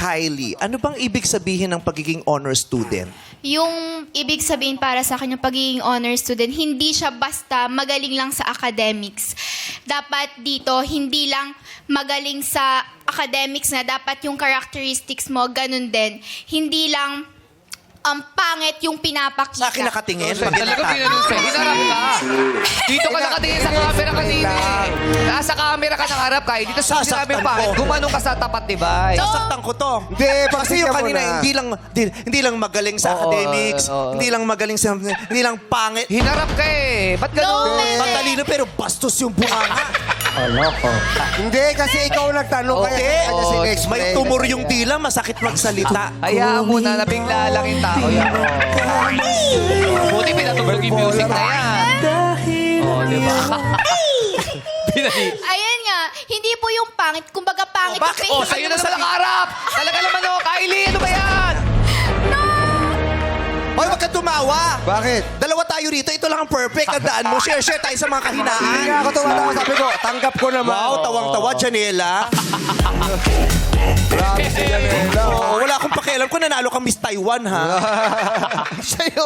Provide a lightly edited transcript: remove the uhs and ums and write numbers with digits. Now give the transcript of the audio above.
Kylie, ano bang ibig sabihin ng pagiging honor student? Yung ibig sabihin para sa akin yung pagiging honor student, hindi siya basta magaling lang sa academics. Dapat dito, hindi lang magaling sa academics na dapat yung characteristics mo, ganun din. Hindi lang ang pangit yung pinapakita. Sa akin nakatingin. Talaga pinanong sa hinarap ka. Dito ka nakatingin sa camera kanina. Nasa camera ka nakaharap ka. Dito sa sinabi Sasaktan pa, ko. gumanong ka sa tapat, di ba? Sasaktan ko to. Hindi, Kasi pakinggan yung mo kanina, na. hindi lang magaling sa academics, hindi lang magaling sa, hindi lang pangit. Hinarap ka eh. Ba't ganun? Matalino pero bastos yung bunganga. Hindi, kasi ikaw nagtanong kaya Okay. kanya sinex. May tumor yung dila, masakit magsalita. Hayaan mo na, nabigla lang yung tao yan. Buti pinatugtog yung music na yan. Di ba? Ayan nga, hindi po yung pangit, kumbaga pangit yung bakit? behavior. Sa'yo na naman nakaharap. Talaga naman o, Kylie, ano ba yan? Hoy, wag ka tumawa. Bakit? Dalawa tayo rito, ito lang ang perfect. Tandaan mo, share tayo sa mga kahinaan. Hindi nga ako tumatawa. Sabi ko, tanggap ko naman. Wow, tawang-tawa, Janela. Grabe si Janela. Oh, wala akong pakialam kung nanalo kang Miss Taiwan, ha? Sa'yo.